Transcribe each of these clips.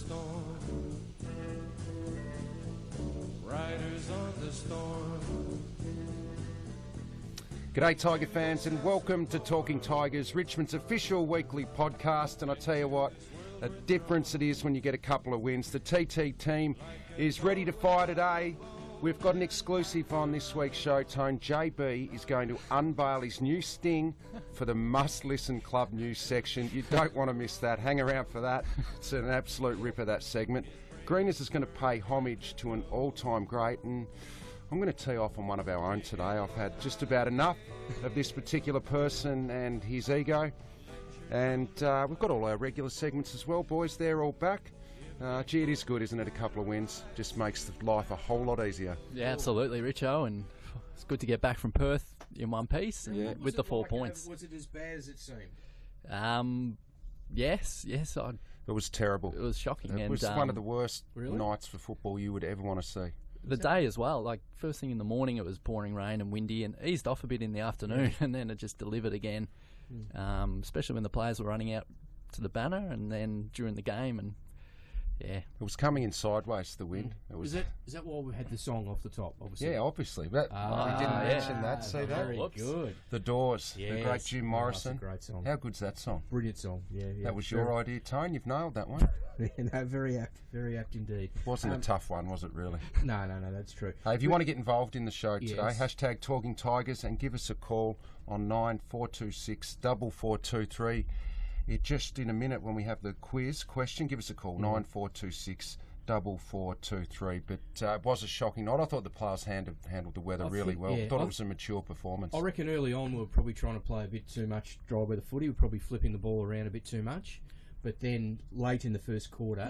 storm. Riders on the storm. G'day Tiger fans and welcome to Talking Tigers, Richmond's official weekly podcast. And I tell you what, a difference it is when you get a couple of wins. The TT team is ready to fire today. We've got an exclusive on this week's show, Tone. JB is going to unveil his new sting for the must-listen club news section. You don't want to miss that. Hang around for that. It's an absolute ripper, that segment. Greeners is going to pay homage to an all-time great, and I'm going to tee off on one of our own today. I've had just about enough of this particular person and his ego. And we've got all our regular segments as well, boys. They're all back. Gee, it is good, isn't it? A couple of wins just makes life a whole lot easier. Yeah, absolutely, Richo, and it's good to get back from Perth in one piece with the 4 points. Was it as bad as it seemed? Yes. It was terrible. It was shocking. It was one of the worst nights for football you would ever want to see. The day as well, like first thing in the morning it was pouring rain and windy and eased off a bit in the afternoon and then it just delivered again, especially when the players were running out to the banner and then during the game and yeah. It was coming in sideways, the wind. Is that why we had the song off the top, obviously? Yeah, obviously. We didn't mention that. See that? Very good. The Doors, the great Jim Morrison. That's a great song. How good's that song? Brilliant song, yeah. That was your idea, Tone. You've nailed that one. No, very apt indeed. Wasn't a tough one, was it, really? No, that's true. Hey, if you want to get involved in the show today, Yes. #Talking Tigers and give us a call on 9426 4423. Just in a minute when we have the quiz question, give us a call, 9426 4423. But it was a shocking night. I thought the players handled the weather really well. I thought it was a mature performance. I reckon early on we were probably trying to play a bit too much dry weather footy. We were probably flipping the ball around a bit too much. But then late in the first quarter,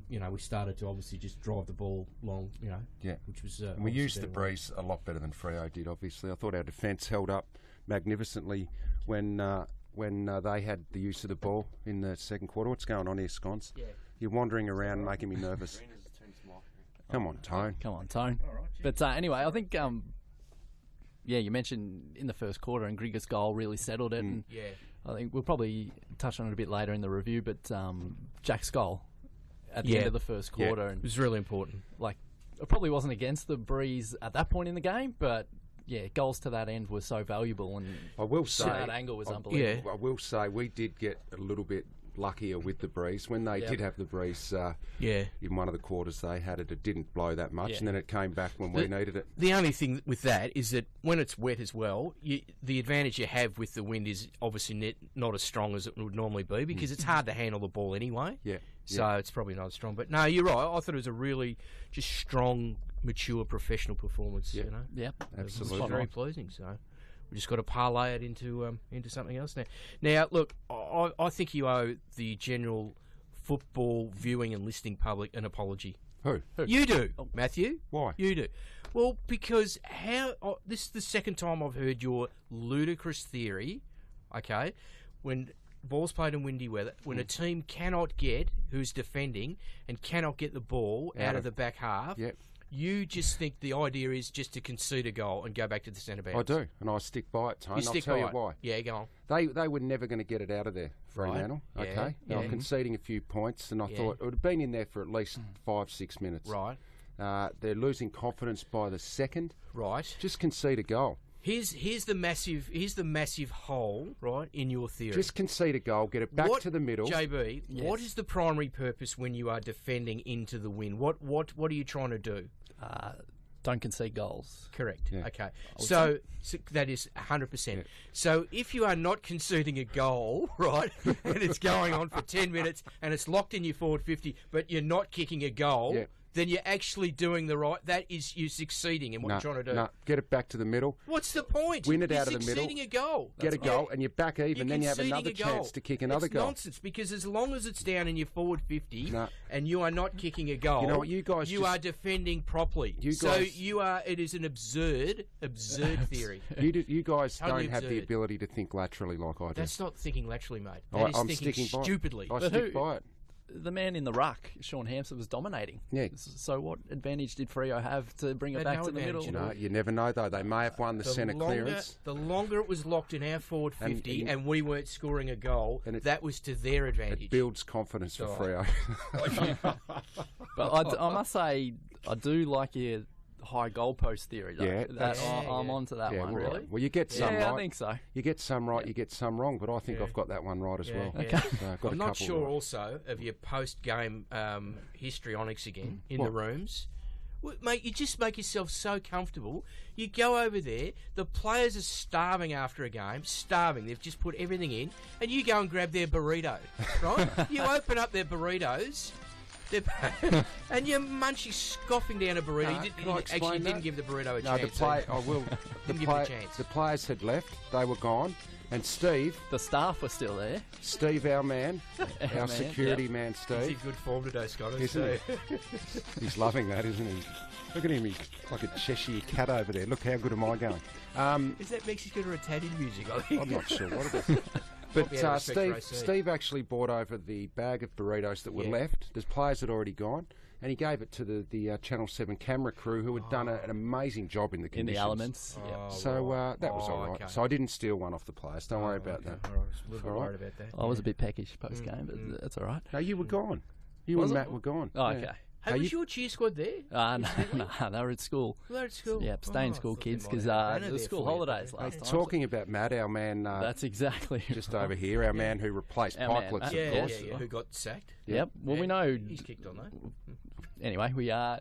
we started to obviously just drive the ball long, which was... and we used the breeze a lot better than Freo did, obviously. I thought our defence held up magnificently when they had the use of the ball in the second quarter. What's going on here, Scones? Yeah. You're wandering around making me nervous. Come on, Tone. Right, but anyway, I think, you mentioned in the first quarter and Grigor's goal really settled it. And I think we'll probably touch on it a bit later in the review, but Jack's goal at the end of the first quarter. And it was really important. Like, it probably wasn't against the breeze at that point in the game, but... Yeah, goals to that end were so valuable, and I will say that angle was unbelievable. I will say we did get a little bit luckier with the breeze when they did have the breeze. In one of the quarters they had it. It didn't blow that much, and then it came back when we needed it. The only thing with that is that when it's wet as well, the advantage you have with the wind is obviously not as strong as it would normally be because it's hard to handle the ball anyway. So it's probably not as strong. But no, you're right. I thought it was a really just strong, mature, professional performance. Yeah. You know, Absolutely, it was very pleasing. So we just got to parlay it into something else now. Now, look, I think you owe the general football viewing and listening public an apology. Who? You do, Matthew. Why? You do. Well, because this is the second time I've heard your ludicrous theory. Okay, when ball's played in windy weather, when a team cannot get who's defending and cannot get the ball out of the back half. You just think the idea is just to concede a goal and go back to the centre backs. I do, and I stick by it, Tone. I'll tell you why. Yeah, go on. They were never going to get it out of there, Fremantle. Right. Okay, they were conceding a few points, and I thought it would have been in there for at least 5-6 minutes. Right. They're losing confidence by the second. Right. Just concede a goal. Here's the massive hole, right, in your theory. Just concede a goal, get it back to the middle. JB, what is the primary purpose when you are defending into the wind? What are you trying to do? Don't concede goals. Correct. Yeah. Okay. So that is 100%. Yeah. So if you are not conceding a goal, right, and it's going on for 10 minutes and it's locked in your forward 50, but you're not kicking a goal, then you're actually doing the right... That is you succeeding in what you're trying to do. No, get it back to the middle. What's the point? Win it out of the middle. You're conceding a goal. Get a goal, and you're back even, then you have another chance to kick another goal. It's nonsense, because as long as it's down in your forward 50 and you are not kicking a goal, you know what, you are defending properly. It is an absurd theory. You guys don't have the ability to think laterally like I do. That's not thinking laterally, mate. That is thinking stupidly. I stick by it. the man in the ruck, Sean Hampson, was dominating. Yeah. So what advantage did Freo have to bring it Had back no to the middle? advantage, You never know, though. They may have won the centre clearance. The longer it was locked in our forward 50 and we weren't scoring a goal, And that was to their advantage. It builds confidence for Freo. But I must say, I do like your high goalpost theory, though. Yeah, I'm onto that one, well, really. Well, you get some right. I think so. You get some right, you get some wrong, but I think I've got that one right as well. Okay. So I've got I'm a not couple sure right. also of your post-game histrionics again in the rooms. Well, mate, you just make yourself so comfortable. You go over there, the players are starving after a game, starving. They've just put everything in, and you go and grab their burrito, right? You open up their burritos, and you're munching, scoffing down a burrito. You didn't give the burrito a chance. I will. Didn't give it a chance. The players had left; they were gone, and Steve, The staff were still there. our man, our man, security yep. man, He's in Steve. good form today, Scott. Isn't he? He's loving that, isn't he? Look at him; he's like a Cheshire cat over there. Look how good am I going? Is that Mexican or Italian music? I think. I'm not sure what it is. But Probably out of respect for AC. Steve actually brought over the bag of burritos that were left. The players had already gone, and he gave it to the Channel 7 camera crew who had done an amazing job in the In conditions. the elements. Yep. So that was all right. Okay. So I didn't steal one off the players. Don't worry about that. All right, I was a little bit All right. worried about that. I was a bit peckish post-game, but that's all right. No, you were gone. You Was and it? Matt were gone. Oh, Yeah. okay. Hey, was your cheer squad there? No, they were at school. They were at school. Yeah, stay in school, I thought they kids, might because have had a the banner school there for you, holidays probably. last Hey, time. talking about Matt, our man, That's exactly just over here, our man who replaced Our man, Pikelets, Matt. of course. Yeah, who got sacked. Yep. Well, we know. He's kicked on though. Anyway, we are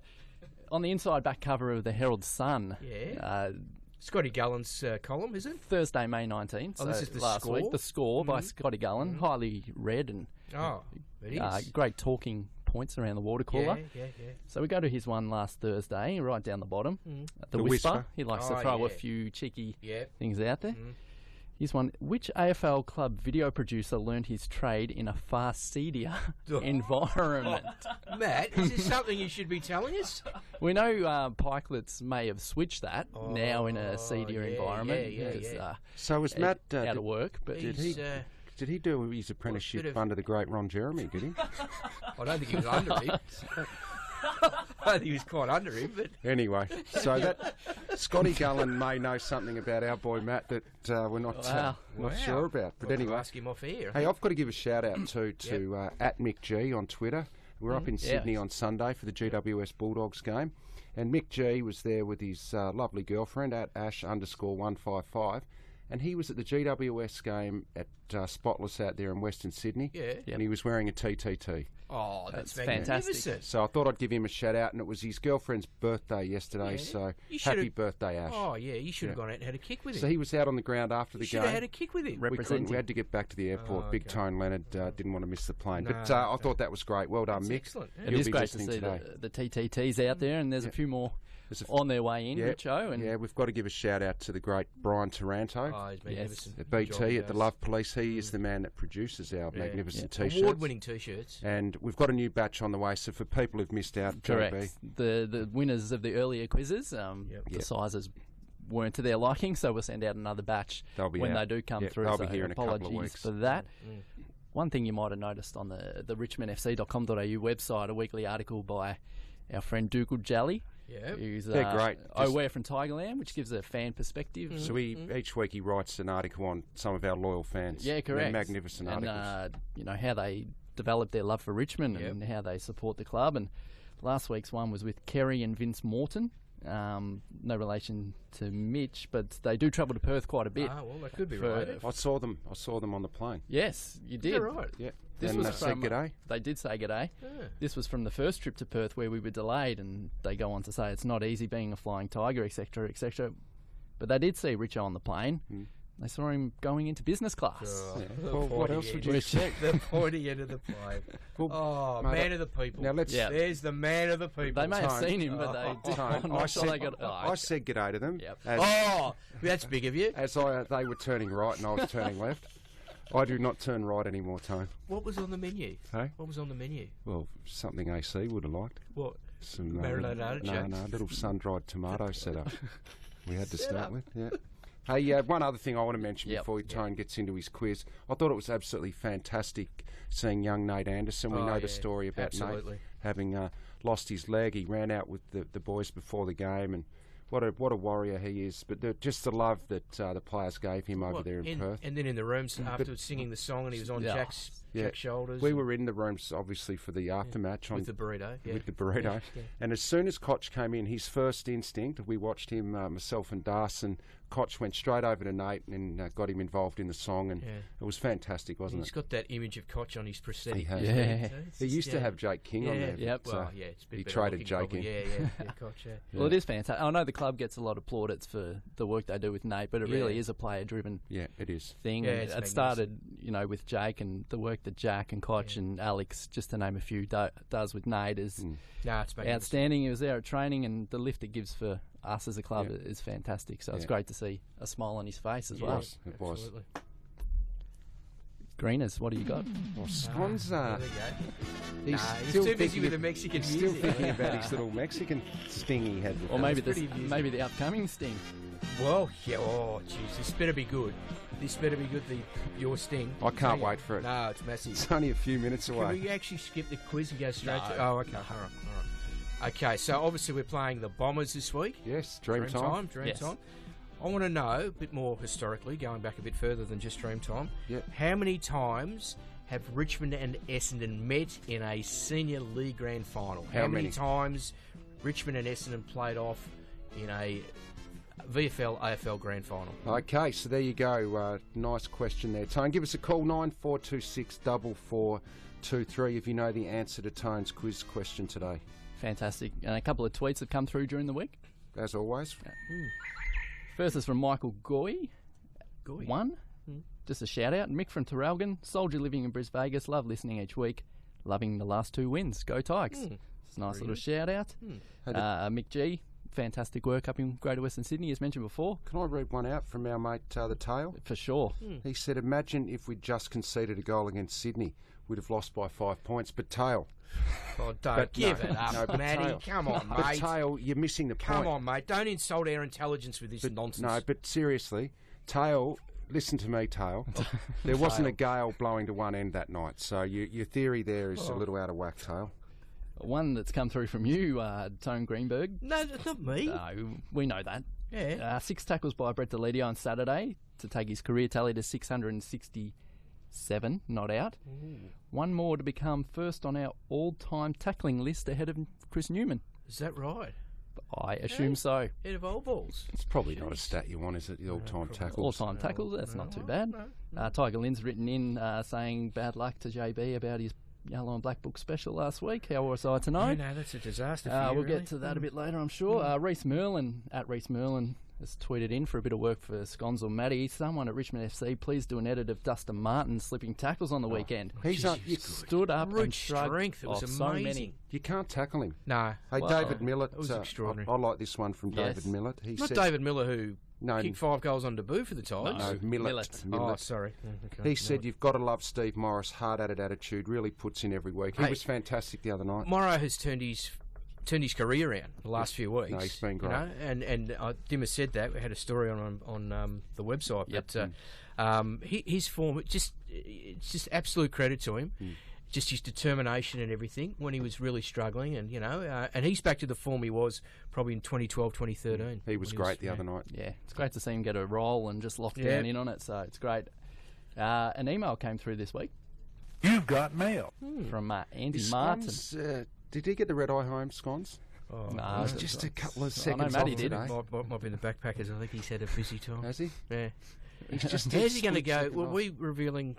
on the inside back cover of the Herald Sun. Yeah. Scotty Gullen's column, is it? Thursday, May 19th. Oh, this is the last score? week. The score by Scotty Gullen, highly read and Oh, it is. great talking points around the water cooler. Yeah. So we go to his one last Thursday, right down the bottom. The The Whisper. Whisper. He likes Oh, to throw yeah. a few cheeky Yeah. things out there. Here's one. Which AFL club video producer learned his trade in a far seedier environment? Matt, is this something you should be telling us? We know Pikelets may have switched that now in a seedier yeah, environment. yeah. because, So was Matt... out of work, but He's, Did he do his apprenticeship bit of- under the great Ron Jeremy, did he? I don't think he was under him. I think he was quite under him, but Anyway, so that Scotty Gullen may know something about our boy Matt that we're not Wow. sure about. But we'll anyway, ask him off air. hey, I've got to give a shout out to at Mick G on Twitter. We're up in Sydney on Sunday for the GWS Bulldogs game, and Mick G was there with his lovely girlfriend at Ash_155, and he was at the GWS game at Spotless out there in Western Sydney. Yeah. And he was wearing a TTT. Oh, that's fantastic. magnificent. So I thought I'd give him a shout out, and it was his girlfriend's birthday yesterday. Yeah. So You happy should've- birthday, Ash! Oh, yeah, you should have gone out and had a kick with him. So he was out on the ground after You the should game. have had a kick with him. We couldn't. Representing. We had to get back to the airport. Oh, Big okay. Tone Leonard didn't want to miss the plane, No, but I thought that was great. Well done, That's Mick. excellent. Yeah. It You'll is be great to listening see today. the TTTs out there, and there's a few more There's a- on their way in, Yeah, Richo. And yeah, we've got to give a shout out to the great Brian Taranto Oh, he's magnificent. at Good job BT he at the does. Love Police. He is the man that produces our magnificent T-shirts. Award-winning T-shirts. And we've got a new batch on the way. So for people who've missed out, correct. JB, The winners of the earlier quizzes, the sizes weren't to their liking, so we'll send out another batch They'll be when out. they do come Yep, through. they'll so be here in a couple of apologies weeks. for that. One thing you might have noticed on the richmondfc.com.au website, a weekly article by our friend Dougal Jally. Yeah. Who's They're great. Aware from Tigerland, which gives a fan perspective. So each week he writes an article on some of our loyal fans. Yeah, correct. They're magnificent and, articles. how they develop their love for Richmond and how they support the club. And last week's one was with Kerry and Vince Morton. No relation to Mitch, but they do travel to Perth quite a bit. Ah, well, that could be for- related. I saw them on the plane. Yes, you did. Is that right? Yeah. This and was they said from, g'day. They did say g'day. Yeah. This was from the first trip to Perth where we were delayed, and they go on to say it's not easy being a flying tiger, etc., etc. But they did see Richo on the plane. They saw him going into business class. Oh, Yeah. the Well, what pointy else would end. you expect? The pointy end of the plane. Oh, mate, man of the people. Now let's. Yeah. There's the man of the people. They may have Tone. seen him, but they did. Tone, I'm not sure they got. I said g'day to them. Yep. Oh, that's big of you. As they were turning right and I was turning left. I do not turn right anymore, Tone. What was on the menu? Hey? What was on the menu? Well, something AC would have liked. What? Some Marinated artichokes? No, little sun-dried tomato setup. We had to start with, yeah. Hey, one other thing I want to mention before Tone gets into his quiz. I thought it was absolutely fantastic seeing young Nate Anderson. We know the story about Nate having lost his leg. He ran out with the boys before the game, and what a warrior he is. But just the love that the players gave him over there in Perth. And then in the rooms afterwards singing the song, and he was on Jack's shoulders. We were in the rooms, obviously, for the aftermatch. With the burrito. With the burrito. Yeah. And as soon as Koch came in, his first instinct, we watched him, myself and Das, and Koch went straight over to Nate and got him involved in the song, and it was fantastic, wasn't it? He's got that image of Koch on his prosthetic. He has. He used to have Jake King on there. Yep. It's a bit he traded Jake in. Koch, Well, it is fantastic. I know the club gets a lot of plaudits for the work they do with Nate, but it really is a player-driven thing. Yeah, it started, with Jake, and the work that Jack and Koch and Alex, just to name a few, does with Nate is it's outstanding. He was there at training, and the lift it gives for us as a club is fantastic. So it's great to see a smile on his face as well. It was. Greeners, what do you got? Well, Scon's, he's too busy with the Mexican music. Still thinking about his little Mexican sting he had. Or maybe the upcoming sting. Well, jeez, this better be good. Your sting. I can't wait for it. No, it's massive. It's only a few minutes away. Can we actually skip the quiz and go straight to... Oh, okay. All right. Okay, so obviously we're playing the Bombers this week. Yes, Dream time. I want to know, a bit more historically, going back a bit further than just Dream time, how many times have Richmond and Essendon met in a senior league grand final? How many times Richmond and Essendon played off in a VFL AFL grand final? Okay, so there you go. Nice question there, Tone. Give us a call, 9426 4423, if you know the answer to Tone's quiz question today. Fantastic. And a couple of tweets have come through during the week. As always. First is from Michael Goy. One. Just a shout out. Mick from Terralgan, soldier living in Brisbane Vegas. Love listening each week. Loving the last 2 wins. Go Tigers. It's a nice little shout out. Mick G. Fantastic work up in Greater Western Sydney, as mentioned before. Can I read one out from our mate, the Tail? For sure. He said, imagine if we'd just conceded a goal against Sydney. We'd have lost by 5 points. But Tail... Oh, don't give it up, Matty. Come on, mate. But Tail, you're missing the point. Come on, mate. Don't insult our intelligence with this nonsense. No, but seriously, Tail, listen to me, Tail. There wasn't a gale blowing to one end that night, so your theory there is a little out of whack, Tail. One that's come through from you, Tone Greenberg. No, that's not me. No, we know that. Yeah. 6 tackles by Brett Delidio on Saturday to take his career tally to 667, not out. One more to become first on our all-time tackling list ahead of Chris Newman. Is that right? I assume so. Head of old balls. It's probably not a stat you want, is it? The all-time tackles. All-time tackles, that's not too bad. Tiger Lynn's written in saying bad luck to JB about his Yellow and Black Book special last week. How was I to know? No, that's a disaster for you, We'll get to that a bit later, I'm sure. Reece Merlin, at Reece Merlin, has tweeted in for a bit of work for Scones or Matty. Someone at Richmond FC, please do an edit of Dustin Martin slipping tackles on the weekend. He stood up and shrugged strength. It was amazing. So many. You can't tackle him. No. Hey, David Millett. It was extraordinary. I like this one from David Millett. He Not said, David Miller, who kicked 5 goals on debut for the Tigers. No, Millett. Oh, sorry. Okay. He said, you've got to love Steve Morris. Hard-added attitude. Really puts in every week. He was fantastic the other night. Morrow has turned his career around the last few weeks. No, he's been great. And Dimmer said that. We had a story on the website. Yep. But his form, it's just absolute credit to him. Just his determination and everything when he was really struggling, and and he's back to the form he was probably in 2012, 2013. He was great the other night. Yeah, it's great to see him get a roll and just lock down in on it. So it's great. An email came through this week. You've got mail from Andy Is Martin. Scones, did he get the red eye home, Scones? No, It was just a couple of I seconds know Matty off did. today. Might be in the backpackers. I think he's had a busy time. Has he? Yeah. He's just How's he going to split go? second Were off. we revealing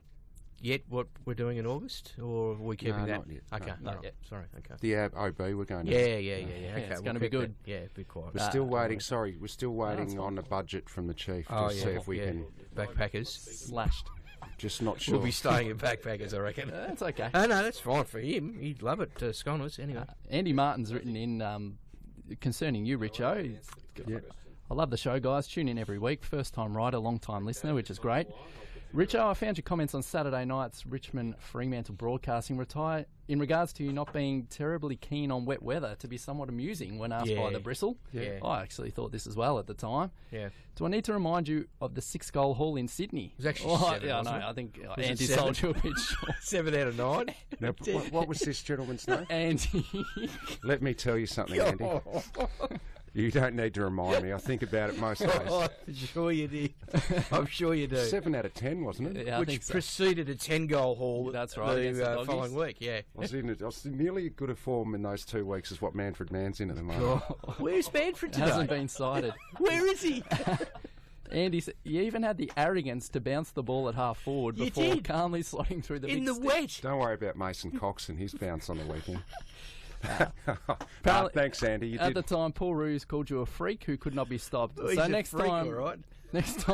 yet what we're doing in August, or are we keeping No, that? not yet. Okay, No. Not yet. Sorry. Okay. The OB we're going to. Yeah. Okay, it's we'll gonna be keep that. good. Yeah, be quiet. We're still waiting. Sorry, we're still waiting on a budget from the chief to see if we can. Backpackers. Slashed. Just not sure. We'll be staying in backpackers, I reckon. That's okay. No, that's fine for him. He'd love it. Sconners, anyway. Andy Martin's written in concerning you, Richo. I love the show, guys. Tune in every week. First time writer, long time listener, which is great. Richo, I found your comments on Saturday night's Richmond Fremantle broadcasting in regards to you not being terribly keen on wet weather to be somewhat amusing when asked by the Bristle. Yeah. I actually thought this as well at the time. Yeah. Do I need to remind you of the 6-goal haul in Sydney? It was actually 7, yeah, wasn't no, it? I think it Andy 7? sold you a bit short. 7 out of 9. Now, what was this gentleman's name? Andy. Let me tell you something, Andy. You don't need to remind me. I think about it most days. I'm sure you did. I'm sure you do. 7 out of 10, wasn't it? Yeah, I Which think so. preceded a 10-goal haul. That's right, against the The Doggies. following week. Yeah. I was nearly as good a form in those 2 weeks as what Manfred Mann's in at the moment. Where's Manfred today? Hasn't been cited. Where is he? Andy, you even had the arrogance to bounce the ball at half forward You before did. calmly slotting through the In big the stick. wet. Don't worry about Mason Cox and his bounce on the weekend. Apparently- Thanks, Andy. You At did. the time, Paul Roos called you a freak who could not be stopped. Oh, he's so a next freak, time, all right. next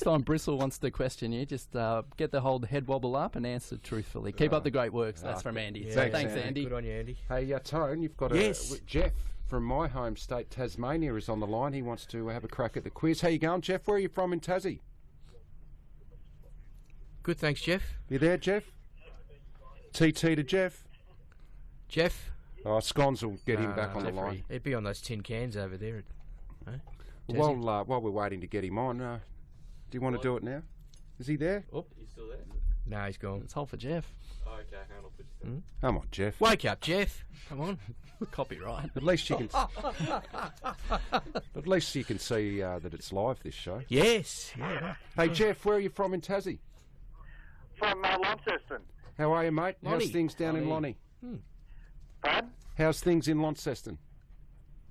time Bristle wants to question you, just get the whole head wobble up and answer truthfully. Keep up the great works. That's from Andy. Yeah. Thanks, Thanks, Andy. Good on you, Andy. Hey, Tone, you've got Yes. Jeff from my home state, Tasmania, is on the line. He wants to have a crack at the quiz. How you going, Jeff? Where are you from in Tassie? Good, thanks, Jeff. You there, Jeff? TT to Jeff. Jeff, Oh, Scones will get him back on the Jeffrey. line. he'd be on those tin cans over there. Huh? While we're waiting to get him on, do you want to do it now? Is he there? Oh, he's still there? No, he's gone. It's hold for Jeff. Come on, Jeff. Wake up, Jeff. Come on. Copyright. At least you can. At least you can see that it's live. This show. Yes. Yeah. Hey, Jeff, where are you from in Tassie? From Launceston. How are you, mate? How's Lonnie. things down in Lonnie? Pardon? How's things in Launceston?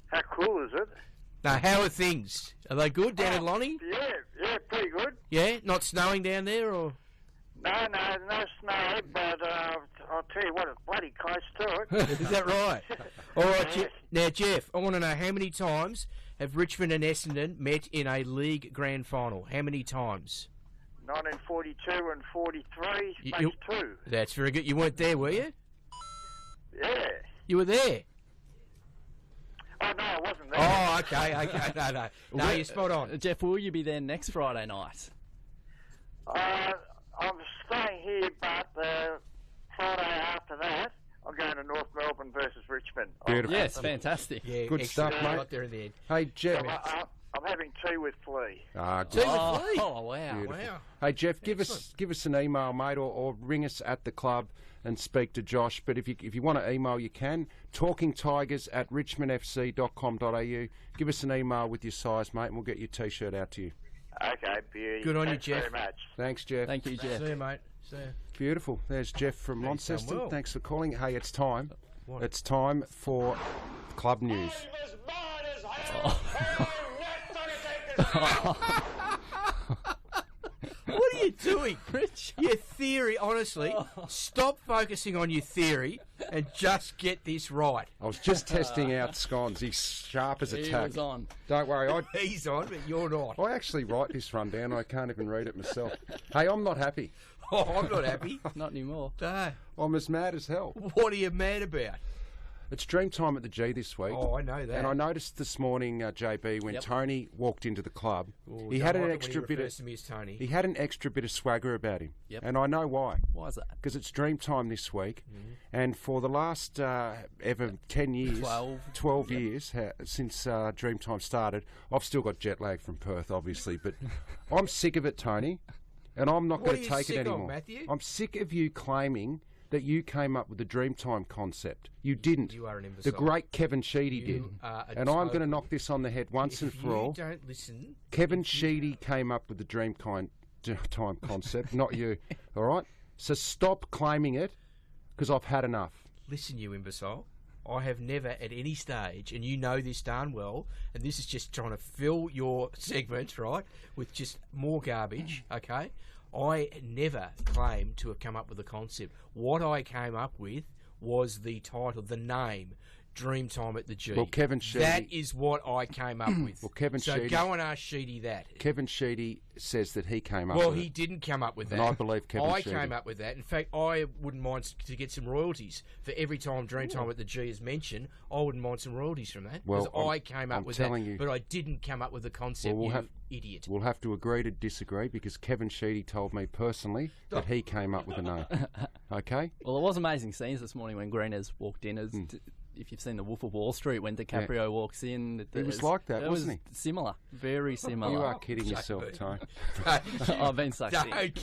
How cool is it? Now, how are things? Are they good down in Lonnie? Yeah, pretty good. Yeah? Not snowing down there, or? No snow, but I'll tell you what, it's bloody close to it. Is that right? All right, now, Jeff, I want to know how many times have Richmond and Essendon met in a league grand final? How many times? 1942 and 43, You- space 2. That's very good. You weren't there, were you? Yeah. You were there. Oh, no, I wasn't there. Oh, okay. No, you're spot on. Jeff, will you be there next Friday night? I'm staying here, but Friday after that, I'm going to North Melbourne versus Richmond. Beautiful. Yes, fantastic. Yeah, Good excellent. stuff, mate. Got there in the end. Hey, Jeff. I'm having tea with Flea. Good. Oh, wow. Beautiful. Wow. Hey, Jeff, give us an email, mate, or ring us at the club and speak to Josh. But if you want to email, you can. talkingtigers@richmondfc.com.au. Give us an email with your size, mate, and we'll get your T-shirt out to you. Okay, beauty. Good on you, Thanks Jeff. very much. Thanks, Jeff. Thank you, Jeff. See you, mate. See you. Beautiful. There's Jeff from Launceston. well. Thanks for calling. Hey, it's time. What? It's time for club news. What are you doing, Rich? Your theory, honestly, stop focusing on your theory and just get this right. I was just testing out Scones. He's sharp as a He tack. was on. Don't worry. He's on, but you're not. I actually write this rundown. I can't even read it myself. Hey, I'm not happy. Oh, I'm not happy. Not anymore. No. I'm as mad as hell. What are you mad about? It's dream time at the G this week. Oh, I know that. And I noticed this morning, JB, when Yep. Tony walked into the club, Oh, he don't had an like it when extra he bit refers of to me as Tony. he had an extra bit of swagger about him. Yep. And I know why. Why is that? Because it's dream time this week, Mm-hmm. and for the last ever 10 years, 12. years since dream time started, I've still got jet lag from Perth, obviously, but I'm sick of it, Tony, and I'm not What going are to you take it sick of, anymore. Matthew? I'm sick of you claiming that you came up with the Dreamtime concept. You didn't. You are an The imbecile. great Kevin Sheedy You did. are a And I'm going to total- knock this on the head once and If for all. you don't listen, Kevin Sheedy came up with the Dreamtime concept, not you. All right? So stop claiming it, because I've had enough. listen, you imbecile. I have never at any stage, and you know this darn well, and this is just trying to fill your segment, right, with just more garbage, okay? I never claimed to have come up with a concept. What I came up with was the title, the name, Dream Time at the G. Well, Kevin Sheedy... That is what I came up with. Well, Kevin so Sheedy... go and ask Sheedy that. Kevin Sheedy says that he came up Well, with he it. didn't come up with that. And I believe Kevin I Sheedy. came up with that. In fact, I wouldn't mind to get some royalties for every time Dreamtime at the G is mentioned. I wouldn't mind some royalties from that. Well, because I came up I'm with telling that, you. but I didn't come up with the concept. Well, you idiot. We'll have to agree to disagree because Kevin Sheedy told me personally that he came up with the name. Okay? Well, it was amazing scenes this morning when Greeners walked in. If you've seen the Wolf of Wall Street when DiCaprio walks in, He was like that, wasn't he? Similar, very similar. You are kidding yourself, Tone. I've been sucked in.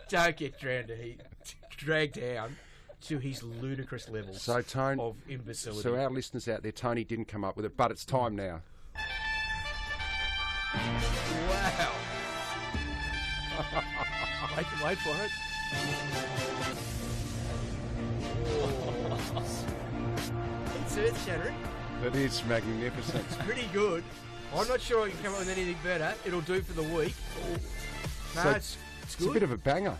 Don't get dragged down to his ludicrous levels So, Tone, of imbecility. so our listeners out there, Tony didn't come up with it, but it's time now. Wow. Wait for it. It's earth-shattering. It is magnificent. It's pretty good. I'm not sure I can come up with anything better. It'll do for the week. No, So- it's It's good. a bit of a banger.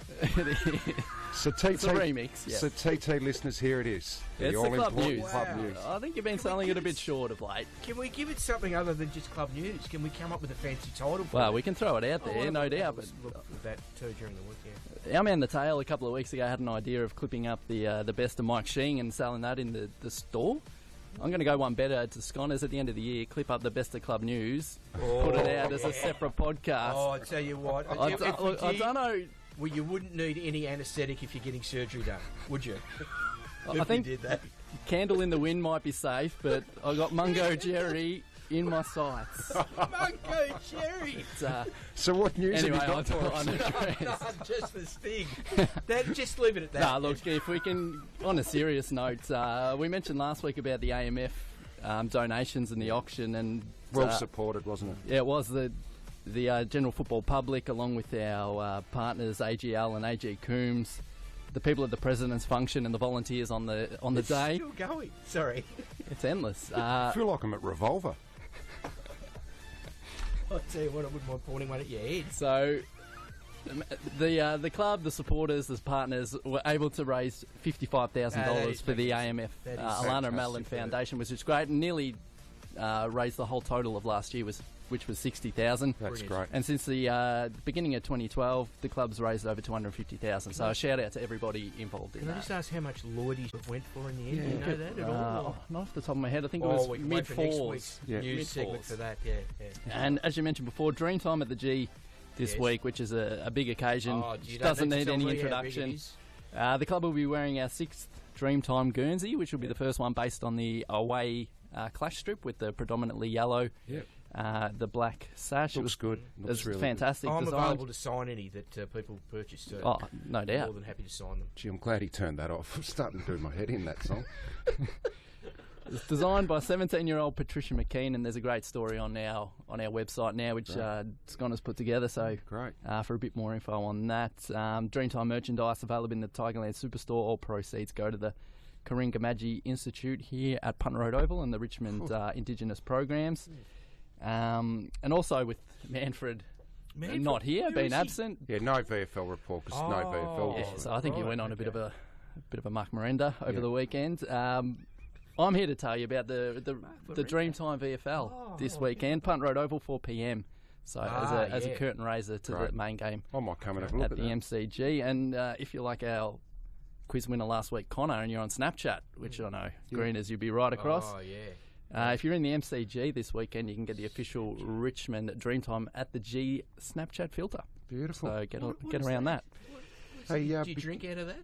So TT, It's a remix, yeah. So TT listeners, here it is. It's the club all-important news. club Wow. news. I think you've been selling it a bit short of late. Can we give it something other than just club news? Can we come up with a fancy title for Well, it? we can throw it out there, I'll no have a doubt. But look at that too during the week, yeah. our man The Tail a couple of weeks ago had an idea of clipping up the best of Mike Sheen and selling that in the store. I'm going to go one better to Sconners at the end of the year, clip up the best of club news, put it out as a separate podcast. Oh, I tell you what. I don't know. Well, you wouldn't need any anaesthetic if you're getting surgery done, would you? I think you did that. Candle in the Wind might be safe, but I got Mungo Jerry in my sights. Mungo Cherry. So what news Anyway, have you got for us? I digress. Just the sting. Just leave it at that. Nah, look, if we can, on a serious note, we mentioned last week about the AMF donations and the auction, and Well supported, wasn't it? yeah, it was the general football public, along with our partners AGL and AG Coombs, the people at the President's Function, and the volunteers on the day. Still going. Sorry. It's endless. I feel like I'm at Revolver. I'll tell you what, I wouldn't mind pointing one at your head. So the club, the supporters, the partners were able to raise $55,000 for the AMF That is Alana fantastic. Madeline Foundation, which is great, and nearly raised the whole total of last year, which was $60,000. That's Brilliant. great. And since the beginning of 2012, the club's raised over $250,000. So a shout out to everybody involved in Can I that. just ask how much Lloydie went for in the end? Do you know that at all? Not off the top of my head. I think it Oh, was we can wait mid for next fours. week's Yeah. news segment Mid-fours. for that. Yeah. And as you mentioned before, Dreamtime at the G this Yes. week, which is a big occasion. Oh, you don't Doesn't need need to tell any me how big it introduction. is. The club will be wearing our 6th Dreamtime Guernsey, which will be the first one based on the away clash strip with the predominantly yellow, the black sash. Looks good. Looks It's really fantastic I'm design. available to sign any that people purchase too. Oh, no I'm doubt. more than happy to sign them. Gee, I'm glad he turned that off. I'm starting to do my head in that song. It's designed by 17-year-old Patricia McKean, and there's a great story on our website now, which Scott has put together. So Great. for a bit more info on that, Dreamtime merchandise available in the Tigerland Superstore. All proceeds go to the Karinga Institute here at Punt Road Oval and the Richmond Indigenous programs. And also with Manfred not here, Where been is he? absent. Yeah, no VFL report because no VFL. Oh. Yeah, was so I think he Right, went on a bit okay. of a muck Miranda over the weekend. I'm here to tell you about the Dreamtime VFL this weekend, Punt Road Oval, 4 p.m. So as a curtain raiser to Great. the main game I might come and have a look at at the that. MCG. And if you're like our quiz winner last week, Connor, and you're on Snapchat, which I know, Greeners, you'd be right across. Oh, yeah. If you're in the MCG this weekend, you can get the official Richmond Dreamtime at the G Snapchat filter. Beautiful. So get is around that. Hey, Do you drink out of that?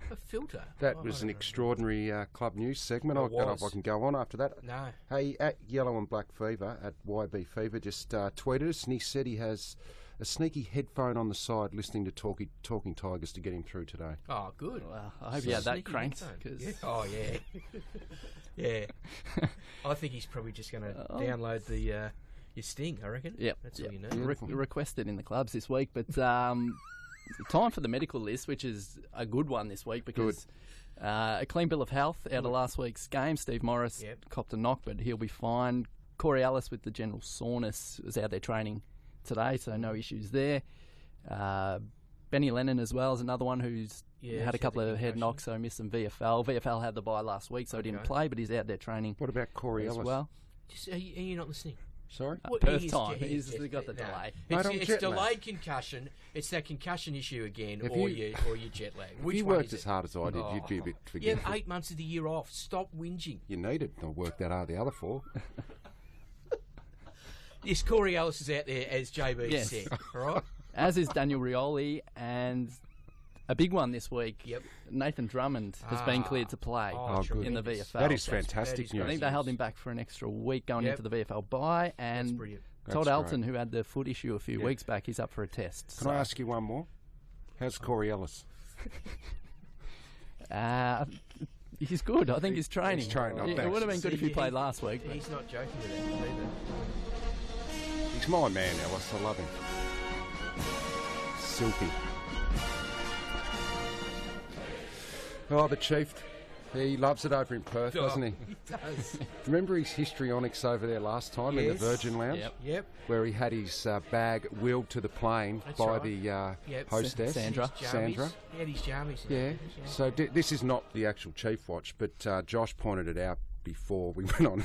A filter? that Oh, was I an don't know. extraordinary club news segment. I It don't know if I was. can go on after that. No. Hey, at Yellow and Black Fever, at YB Fever, just tweeted us, and he said he has a sneaky headphone on the side listening to Talking Tigers to get him through today. Oh, good. Well, I hope you had that Sneaky cranked. headphone. 'Cause Yeah. Oh, yeah. Yeah. I think he's probably just going to download the your Sting, I reckon. Yep. That's all you need. Beautiful. Requested in the clubs this week, but time for the medical list, which is a good one this week because a clean bill of health out of last week's game. Steve Morris copped a knock, but he'll be fine. Corey Ellis with the general soreness was out there training today, so no issues there. Benny Lennon as well is another one who's Yeah, had a he's couple had the of head concussion. knocks, so missed some VFL. VFL had the bye last week, so he didn't Okay. play, but he's out there training What about Corey as Ellis? well. Just, are you not listening? Sorry? What- Perth he's- time. he's He's got the no. delay. Mate, I'm It's jet delayed lagged. concussion. It's that concussion issue again, If or you- your jet lag. If Which you one worked is as it? hard as I did, you'd be a bit You forgiving. have 8 months of the year off. Stop whinging. You need it. Not work that hard the other 4. Yes, Corey Ellis is out there, as JB Yes. said. All right? As is Daniel Rioli, and a big one this week. Yep. Nathan Drummond has been cleared to play Oh, good. in the tremendous. VFL. That is That's- fantastic that is news. I think they held him back for an extra week going Yep. into the VFL bye, That's and brilliant. Todd That's Alton, great. who had the foot issue a few Yeah. weeks back, he's up for a test. Can I ask you one more? How's Corey Ellis? He's good. I think he's training. He's training. Oh, It thanks. would have been good if he See, played last week. but- He's not joking with that either. He's my man, Ellis. I love him. Silky. Oh, the Chief. He loves it over in Perth, doesn't he? He does. Remember his histrionics over there last time in the Yes. Virgin Lounge? Yep. Yep. Where he had his bag wheeled to the plane That's by right. the Yep. hostess, Sandra. His jammies. Sandra. He had his jammies. Yeah. So this is not the actual Chief Watch, but Josh pointed it out before we went on.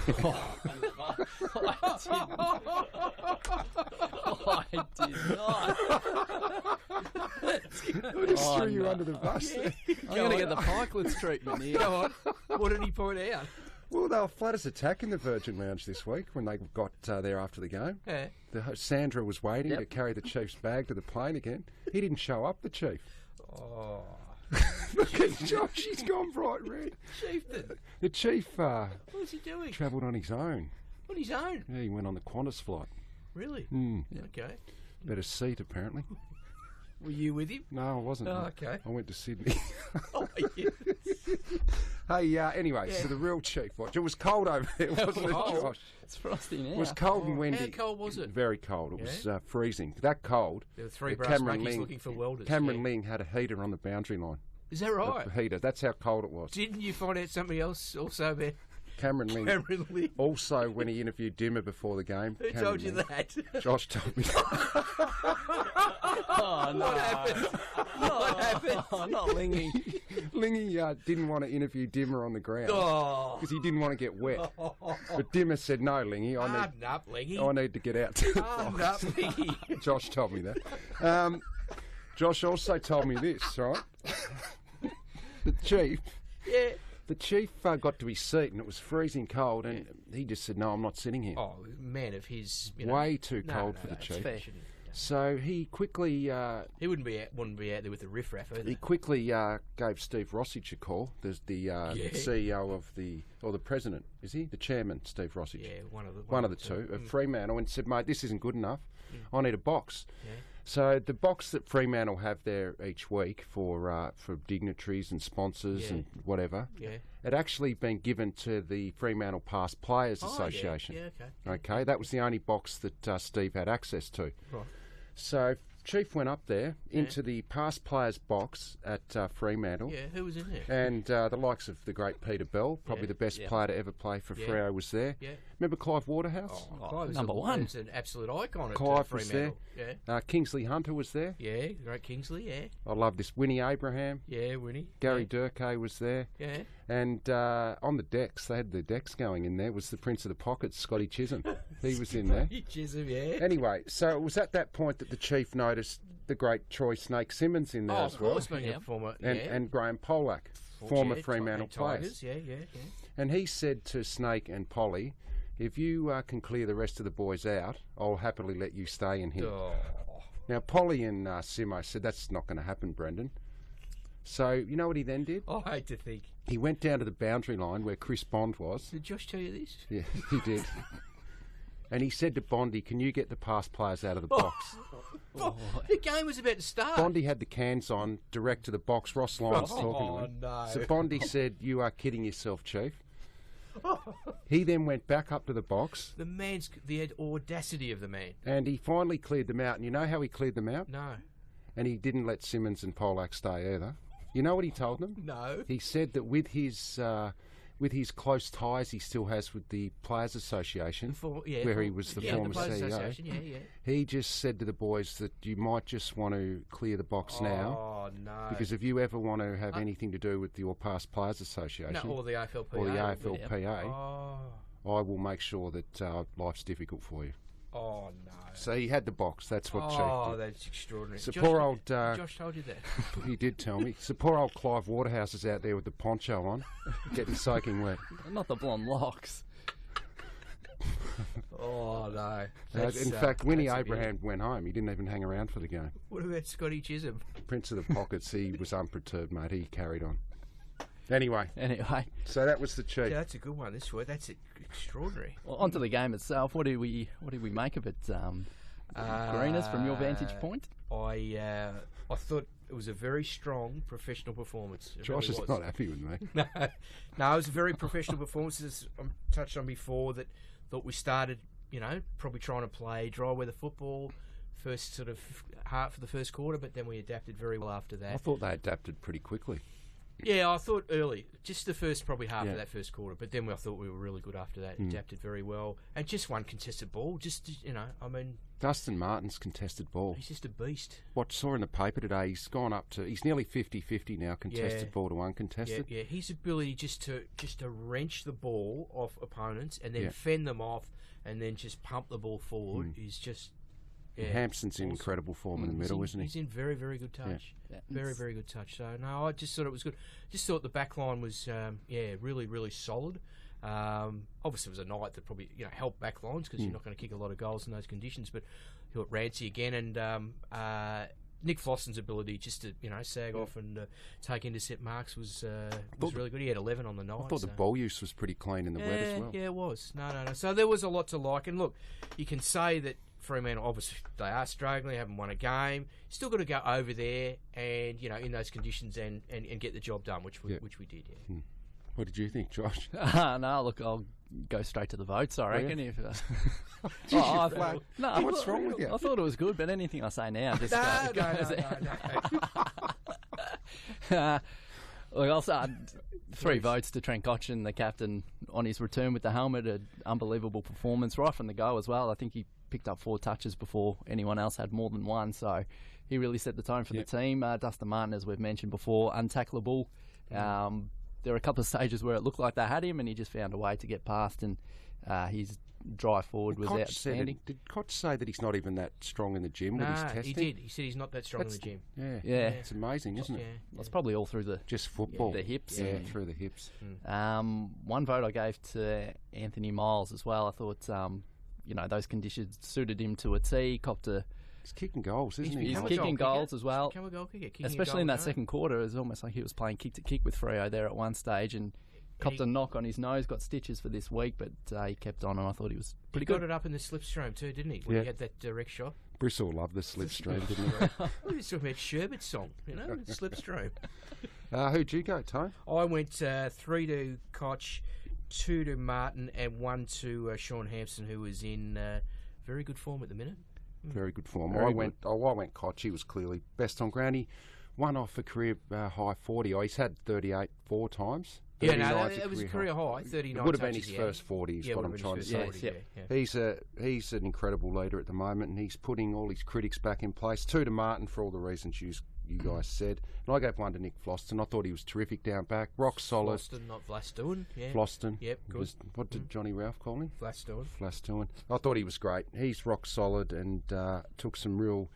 I did not. I just threw you under the bus. I'm going to get the Pikelets treatment here. Go on. What did he point out? Well, they were flat as a tack in the Virgin Lounge this week when they got there after the game. Yeah. Sandra was waiting Yep. to carry the Chief's bag to the plane again. He didn't show up, the Chief. Oh. Look at Josh, he's gone bright red. Chieftain. The Chief What's he doing? travelled on his own. On his own? Yeah, he went on the Qantas flight. Really? Okay. Better seat, apparently. Were you with him? No, I wasn't. Oh, okay. I went to Sydney. Oh, yes. Hey, anyway, so the real Chief Watch. It was cold over there, wasn't it, Oh. Josh? It's frosty now. It was cold and windy. How cold was it? Very cold. It was Yeah? freezing. That cold. There were 3 that brass monkeys looking for welders. Cameron yeah. Ling had a heater on the boundary line. Is that right? A heater. That's how cold it was. Didn't you find out something else also about Cameron Ling. Cameron Lee? Also, when he interviewed Dimmer before the game. Who Cameron told you Ling. that? Josh told me. Oh, no. What happened? What happened? Oh, not Lingy. Lingy didn't want to interview Dimmer on the ground Oh. because he didn't want to get wet. But Dimmer said, "No, Lingy, Harden up, Leggy. I need to get out to the Harden box." up, Leggy. Josh told me that. Josh also told me this, right? The Chief. Yeah. The Chief got to his seat and it was freezing cold, and he just said, "No, I'm not sitting here." Oh, man of his... You know, Way too no, cold no, for the that's Chief. fair. So he quickly He wouldn't be out there with the riffraff either. he quickly gave Steve Rossich a call. There's the CEO of the president, is he? The chairman, Steve Rossich. Yeah, One of the two, at Fremantle, and said, "Mate, this isn't good enough. I need a box." Yeah. So the box that Fremantle have there each week for dignitaries and sponsors Yeah. and whatever, Yeah. had actually been given to the Fremantle Past Players Oh, yeah. Association. Yeah, okay. Okay, that was the only box that Steve had access to. Right. So Chief went up there into the Past Players box at Fremantle. Yeah, who was in there? And the likes of the great Peter Bell, probably Yeah, the best yeah. player to ever play for Yeah. Freo, was there. Yeah. Remember Clive Waterhouse? Clive was number one. He's an absolute icon at Clive was there. Fremantle. Kingsley Hunter was there. Yeah. Yeah, great Kingsley, yeah. I love this. Winnie Abraham. Yeah, Winnie. Gary Durkay was there. Yeah. And on the decks, they had the decks going in there, was the Prince of the Pockets, Scotty Chisholm. He was in there. Chisholm, yeah. Anyway, so it was at that point that the Chief noticed the great Troy Snake Simmons in there Oh, as of well. course, being Yeah. a former... And, yeah. and Graham Polak, former Yeah, Fremantle Tigers, players. yeah. And he said to Snake and Polly, "If you can clear the rest of the boys out, I'll happily let you stay in here." Oh. Now, Polly and Simo said, "That's not going to happen, Brendan." So, you know what he then did? I hate to think. He went down to the boundary line where Chris Bond was. Did Josh tell you this? Yeah, he did. And he said to Bondy, "Can you get the past players out of the box?" Oh, the game was about to start. Bondy had the cans on, direct to the box. Ross Lyons Oh, talking to him. no. So Bondy said, "You are kidding yourself, Chief." He then went back up to the box, The audacity of the man. and he finally cleared them out. And you know how he cleared them out? No. And he didn't let Simmons and Polak stay either. You know what he told them? No. He said that with his with his close ties he still has with the Players Association, where he was the former the Players CEO, Association, yeah. he just said to the boys that you might just want to clear the box now. Oh, no. Because if you ever want to have anything to do with your past Players Association or the AFLPA. or the AFLPA, Oh. I will make sure that life's difficult for you. Oh, no. So he had the box. That's what Chief did. Oh, that's extraordinary. So Josh, poor old... Josh told you that? He did tell me. So poor old Clive Waterhouse is out there with the poncho on, getting soaking wet. Not the blonde locks. Oh, no. In fact, Winnie Abraham went home. He didn't even hang around for the game. What about Scotty Chisholm? Prince of the Pockets, he was unperturbed, mate. He carried on. Anyway, so that was the Chief. Yeah, that's a good one this week. That's extraordinary. Well, onto the game itself. What do we make of it, Greeners, from your vantage point? I thought it was a very strong professional performance. Josh is not happy with me. No, it was a very professional performance. As I touched on before, that we started, probably trying to play dry weather football first sort of half of the first quarter, but then we adapted very well after that. I thought they adapted pretty quickly. Yeah, I thought early, just the first probably half of that first quarter, but then I thought we were really good after that, adapted very well, and just one contested ball, Dustin Martin's contested ball. He's just a beast. What saw in the paper today, he's gone up to, he's nearly 50-50 now, contested ball to uncontested. Yeah, his ability just to wrench the ball off opponents and then fend them off and then just pump the ball forward is just... Yeah, Hampson's in incredible form in the middle, isn't he? He's in very, very good touch. Yeah. Very, very good touch. So, no, I just thought it was good. Just thought the back line was, really, really solid. Obviously, it was a night that probably, helped back lines because you're not going to kick a lot of goals in those conditions. But he got Rancy again, and Nick Floston's ability just to, sag off and take intercept marks was really good. He had 11 on the night. I thought the ball use was pretty clean in the wet as well. Yeah, it was. No. So there was a lot to like. And look, you can say that Fremantle, obviously, they are struggling, haven't won a game. Still got to go over there and, in those conditions and get the job done, which we did, yeah. What did you think, Josh? No, look, I'll go straight to the votes, I reckon. Yeah. If, what's wrong with you? I thought it was good, but anything I say now just No. Look, I'll start 3 votes to Trent Cotchin, the captain, on his return with the helmet. An unbelievable performance right from the go as well. I think he picked up 4 touches before anyone else had more than 1, so he really set the tone for the team. Dustin Martin, as we've mentioned before, untacklable. There were a couple of stages where it looked like they had him and he just found a way to get past, and his drive forward was outstanding. Did Koch say that he's not even that strong in the gym with his testing? He did. He said he's not that strong in the gym. Yeah. It's amazing, isn't it? Yeah. It's probably all through just football. The hips. Yeah, through the hips. 1 vote I gave to Anthony Miles as well. I thought, those conditions suited him to a T. He's kicking goals, isn't he? He's kicking goals as well. Can we goal kicker? Especially in that second quarter, it was almost like he was playing kick to kick with Freo there at one stage, and copped a knock on his nose, got stitches for this week, but he kept on, and I thought he was pretty good. He got it up in the slipstream too, didn't he? When he had that direct shot. Bristol loved the slipstream, didn't he? We were talking about Sherbert's song, slipstream. Who'd you go, Tone? I went 3 to Koch, 2 to Martin, and 1 to Sean Hampson, who was in very good form at the minute. Very good form. I went Koch. He was clearly best on ground. He won off a career high 40. He's had 38 4 times. Yeah, no, it was a career high. 39. It would have been his first 40. Is what I'm trying to say. 40, yeah. He's an incredible leader at the moment, and he's putting all his critics back in place. 2 to Martin for all the reasons you guys said, and I gave 1 to Nick Floston. I thought he was terrific down back, rock solid. Floston, not Vlastuin. Yeah. Floston. Yep, good. What did Johnny Ralph call him? Vlastuin. I thought he was great. He's rock solid and took some real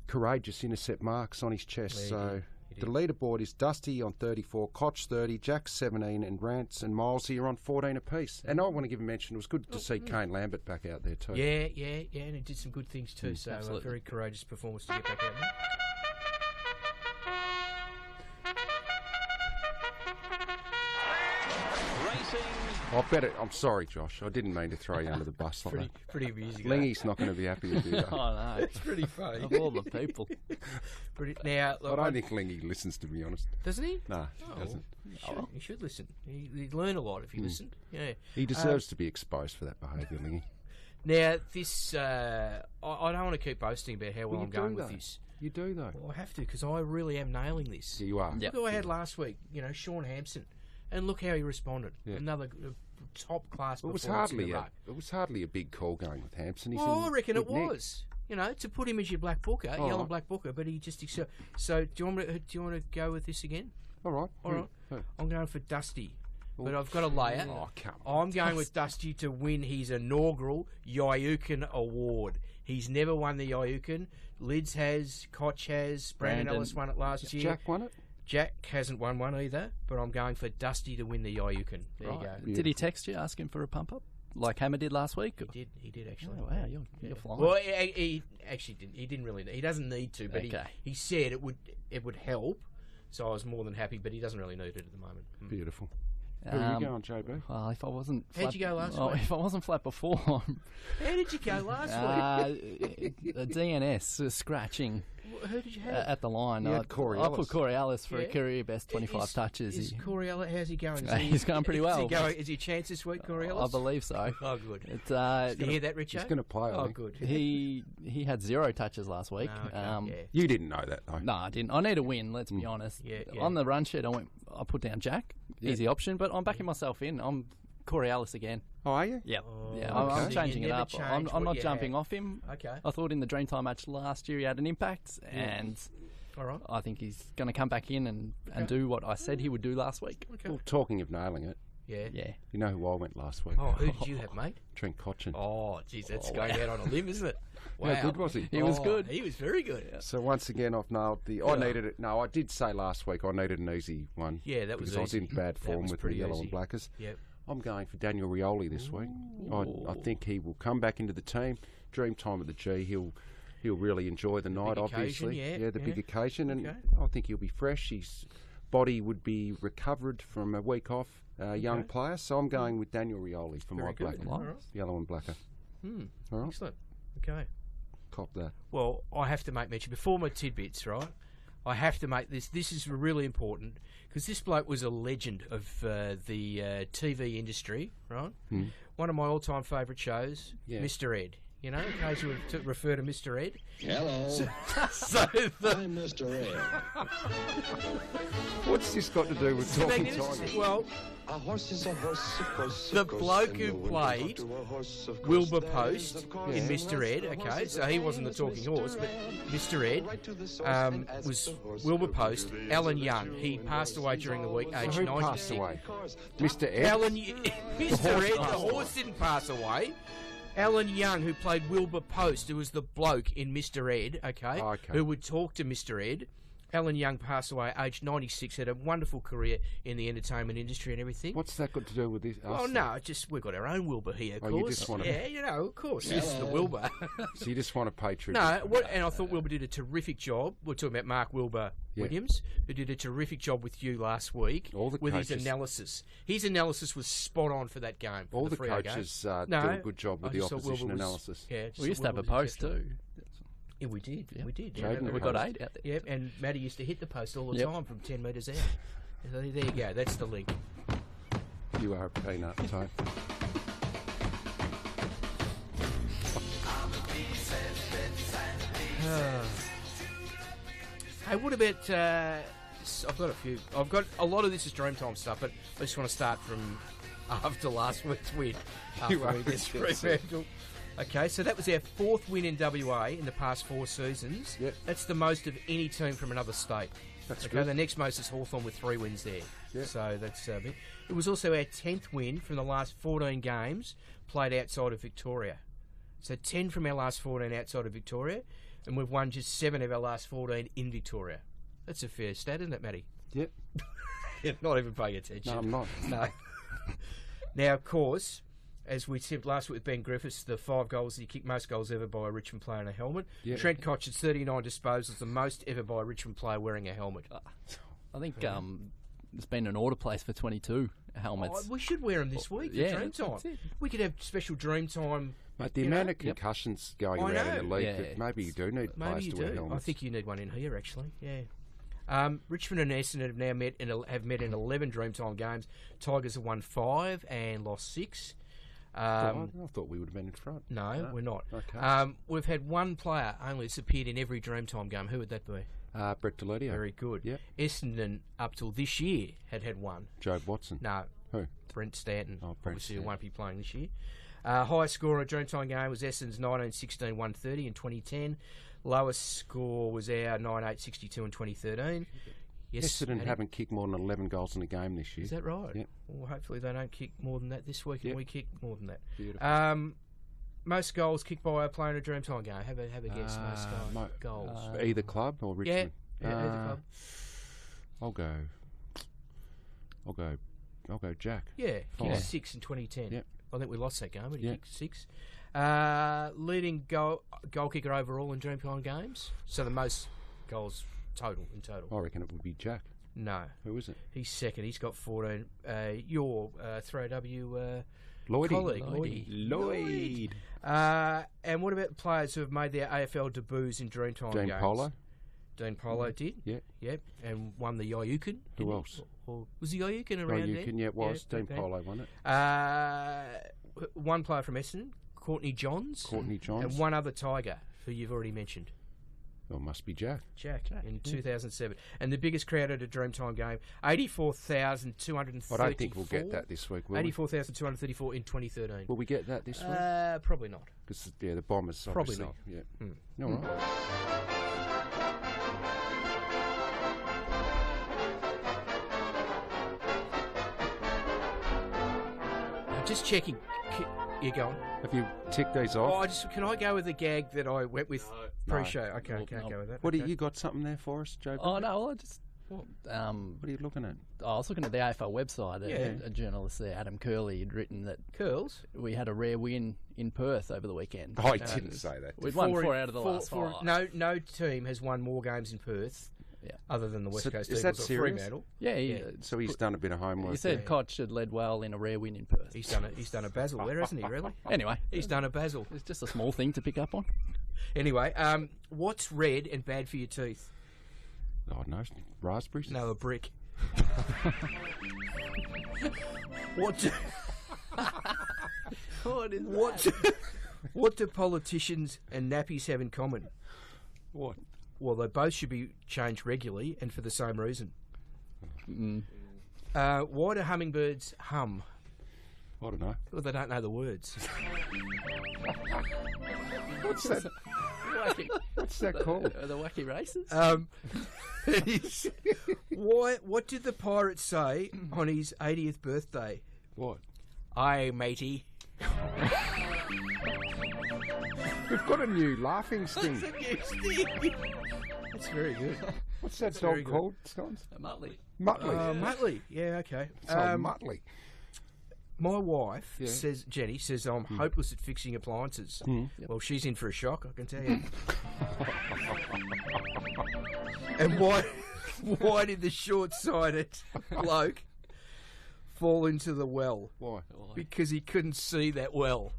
courageous intercept marks on his chest. So the leaderboard is Dusty on 34, Koch 30, Jack 17, and Rance and Miles here on 14 apiece. And I want to give a mention. It was good to see Kane Lambert back out there too. Yeah, and he did some good things too. So a very courageous performance to get back out there. I'm sorry, Josh. I didn't mean to throw you under the bus like that. Pretty amusing. Lingy's not going to be happy with you. Oh, no. It's pretty funny. Of all the people. Now, look, I don't think Lingy listens, to be honest. Doesn't he? No, he doesn't. He should listen. He'd learn a lot if he listened. Yeah. He deserves to be exposed for that behaviour, Lingy. Now, this... I don't want to keep boasting about how well I'm going with this. You do, though. Well, I have to, because I really am nailing this. Yeah, you are. Look who I had last week. Sean Hampson. And look how he responded. Yeah. Another top class It was performance in the hardly ruck. it was hardly a big call going with Hampson. He's Well, I in reckon it good nick. was. You know, to put him as your black booker, All yellow right. black booker, but he just so. Do you want to go with this again? All right. All right. Who? I'm going for Dusty, but I've got a layer. Oh, come on. I'm going with Dusty to win his inaugural Yayukin Award. He's never won the Yayukin. Lids has, Koch has, Brandon Ellis won it last year. Jack won it? Jack hasn't won one either, but I'm going for Dusty to win the Yayukin. There you Right. go. Did he text you asking for a pump up like Hammer did last week? He did actually. Oh, wow, you're flying. Well, he actually didn't. He didn't really. He doesn't need to, but Okay. he said it would help. So I was more than happy, but he doesn't really need it at the moment. Beautiful. Who are you going, JB? Well, if I wasn't How'd flat, you go last week? If I wasn't flat before, How did you go last a DNS scratching week? Who did you have? at the line. You had I Coriolis. put Coriolis for a Yeah. career best 25 touches. Is Coriolis, how's he going? He's going pretty well. Is he a chance this week, Coriolis? I believe so. Oh, good. It's, Did you hear that, Richo? He's going to play, I Oh, think. good. he had 0 touches last week. Oh, okay, yeah. You didn't know that, though. No, I didn't. I need a win. Let's be honest. Yeah, yeah. On the run sheet, I put down Jack, easy option, but I'm backing myself in. I'm Coriolis again. Oh, are you? Yeah, Oh, yeah. okay. I'm So changing you it never up. change I'm what not you jumping had. off him. Okay. I thought in the Dreamtime match last year he had an impact, and All right. I think he's going to come back in and do what I said he would do last week. Okay. Well, talking of nailing it, Yeah. Yeah. you know who I went last week? Oh, who did you have, mate? Trent Cotchin. Oh, geez, that's going out on a limb, isn't it? Wow. How good was he? He was good. He was very good. So once again, I've nailed the. I needed it. No, I did say last week I needed an easy one. Yeah, that was because I was easy. in bad That form was with the pretty yellow easy. and blackers. Yep. I'm going for Daniel Rioli this week. I think he will come back into the team. Dream time at the G. He'll really enjoy the night. big occasion, Obviously, the big yeah. occasion, and Okay. I think he'll be fresh. His body would be recovered from a week off. Young player, so I'm going with Daniel Rioli for my Very good. black, All right. yellow and blacker. Hmm. All right, Excellent. Okay. cop that. Well, I have to make mention before my tidbits, right? I have to make this. This is really important because this bloke was a legend of the TV industry, right? One of my all-time favourite shows, Yeah. Mr. Ed. You know, occasionally we refer to Mr. Ed. Hello, So I'm Mr. Ed. What's this got to do with talking magnificent. Tigers? Well, A horse is a horse, of course. The of course, bloke and who the way to played talk to a horse, of course, Wilbur that is, Post of course, in the Mr. horse. Ed, The horse okay, is so the he same wasn't the as talking Mr. horse, but Ed. Mr. Ed Right to the source and ask was the horse Wilbur who Post, really Alan is Young. the He true passed and away he's during the week, always aged Who passed 96. away? Cars. Mr. Ed? Alan, Mr. Ed, the horse didn't pass away. Alan Young, who played Wilbur Post, who was the bloke in Mr. Ed, okay, Okay. who would talk to Mr. Ed. Alan Young passed away aged 96, had a wonderful career in the entertainment industry and everything. What's that got to do with this? Oh, no, just we've got our own Wilbur here, of Oh, course. you just wanna- Yeah, you know, of course. This is the Wilbur. So you just want to pay tribute? No, and I thought Wilbur did a terrific job. We're talking about Mark Wilbur Yeah. Williams, who did a terrific job with you last week All the with his coaches- analysis. His analysis was spot on for that game. For All the Freo game. coaches No, do a good job with I the just thought opposition Wilbur was- analysis. Yeah, just We used to thought have a Wilbur was post exceptional. too. Yeah, we did. Yeah. We did. Jaden We Post. got 8 out there. Yep, and Matty used to hit the post all the Yep. time from 10 metres out. So there you go. That's the link. You are a peanut, Tone. Hey, what about? I've got a few. I've got a lot of this is Dreamtime stuff, but I just want to start from after last week's win. After You are we get ridiculous. Fremantle. Okay, so that was our 4th win in WA in the past 4 seasons. Yep. That's the most of any team from another state. That's Okay, good. the next most is Hawthorn with 3 wins there. Yep. So that's big. It was also our 10th win from the last 14 games played outside of Victoria. So 10 from our last 14 outside of Victoria, and we've won just 7 of our last 14 in Victoria. That's a fair stat, isn't it, Matty? Yep. You're not even paying attention. No, I'm not. No. Now, of course, as we said last week with Ben Griffiths, the 5 goals, he kicked most goals ever by a Richmond player in a helmet. Yeah. Trent Koch at 39 disposals, the most ever by a Richmond player wearing a helmet. I think it's been an order place for 22 helmets. Oh, we should wear them this week for yeah, Dreamtime. that's it. We could have special Dreamtime. Mate, the You amount know? of concussions going I around in know. the league, Yeah. that maybe you do need Maybe players you to wear do. helmets. I think you need one in here, actually. Yeah. Richmond and Essendon have now met in 11 Dreamtime games. Tigers have won 5 and lost 6. I thought we would have been in front. No, we're not. Okay. We've had one player only that's appeared in every Dreamtime game. Who would that be? Brett Deledio. Very good. Yep. Essendon, up till this year, had one. Job Watson. No, Who? Brent Stanton. Oh, Brent Obviously, Stanton. won't be playing this year. Highest score in a Dreamtime game was Essendon's 1916 130 in 2010. Lowest score was our 9862 in 2013. Yes, Essendon Matty? haven't kicked more than 11 goals in a game this year. Is that right? Yep. Well, hopefully they don't kick more than that this week, and Yep. we kick more than that. Beautiful. Most goals kicked by a player in a Dreamtime game. Have a guess. Most goals. Either club or Richmond? Yeah, either club. I'll go Jack. Yeah, Five. kicked 6 in 2010. Yep. I think we lost that game, but he Yep. kicked 6. Leading goal kicker overall in Dreamtime games. So the most goals in total. I reckon it would be Jack. No, Who is it? he's second. He's got 14. Your Throw W Lloydie. colleague, Lloydie. Lloyd. And what about the players who have made their AFL debuts in Dreamtime Dean games? Polo. Dean Polo did. Yep. Yep. And won the Yoyukin. Who else? Or was the Yoyukin around you there? can, yeah, it was. Yeah, Dean okay. Polo won it. One player from Essendon, Courtney Johns. Courtney Johns. And one other Tiger, who you've already mentioned. Well, must be Jack. Jack in 2007. And the biggest crowd at a Dreamtime game, 84,234. I don't think we'll get that this week, will we? 84,234 in 2013. Will we get that this week? Probably not. Because, yeah, the Bombers, Probably obviously. not. Yeah. All right. Just checking. You're going. Have you ticked these Oh, off? can I go with the gag that I went with pre-show? Okay, No. I can't go with that. What do Okay. you got something there for us, Joe? Oh no, I just What are you looking at? I was looking at the AFL website. Yeah. A journalist there, Adam Curley, had written that Curls? we had a rare win in Perth over the weekend. Oh, I didn't say that. We'd won 4 out of the last 5. No team has won more games in Perth, Yeah. other than the West So Coast is Eagles that or serious? Fremantle. Yeah, So he's done a bit of homework. he said there. Koch had led well in a rare win in Perth. He's done a Basil there, hasn't he? Really? Anyway, He's done a Basil. it's just a small thing to pick up on. Anyway, what's red and bad for your teeth? Oh, no. Raspberries? No, a brick. What do politicians and nappies have in common? What? Well, they both should be changed regularly and for the same reason. Why do hummingbirds hum? I don't know. Well, they don't know the words. What's that? What's that called? The wacky races? What did the pirate say on his 80th birthday? What? Aye, matey. We've got a new laughing sting. That's very good. What's that very dog good. called, Scones? Muttley. Muttley. Muttley. Yeah, okay. It's old Muttley. My wife Yeah. says, Jenny says, I'm hopeless at fixing appliances. Well, she's in for a shock, I can tell you. And why did the short-sighted bloke fall into the well? Why? Because he couldn't see that well.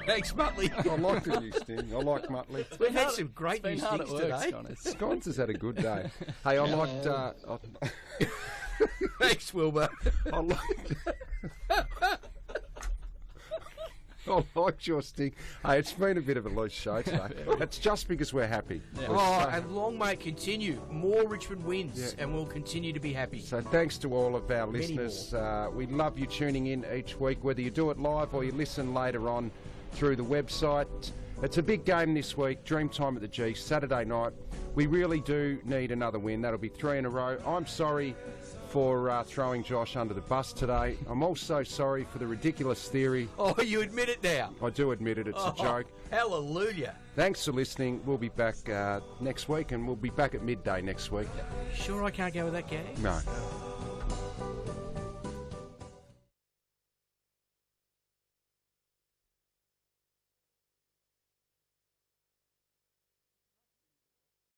Thanks, Muttley. I like the new sting. I like Muttley. We've had some great It's new been hard at things work, today. Sconners. Scones has had a good day. Hey, I liked... Thanks, Wilbur. I liked... I liked your sting. Hey, it's been a bit of a loose show today. It's just because we're happy. Oh, and long may it continue. More Richmond wins, and we'll continue to be happy. So thanks to all of our Many listeners. We love you tuning in each week, whether you do it live or you listen later on through the website. It's a big game this week, Dreamtime at the G, Saturday night. We really do need another win. That'll be 3 in a row. I'm sorry for throwing Josh under the bus today. I'm also sorry for the ridiculous theory. Oh, you admit it now. I do admit it, it's a joke. Hallelujah. Thanks for listening. We'll be back next week, and we'll be back at midday next week. Sure I can't go with that gag? No.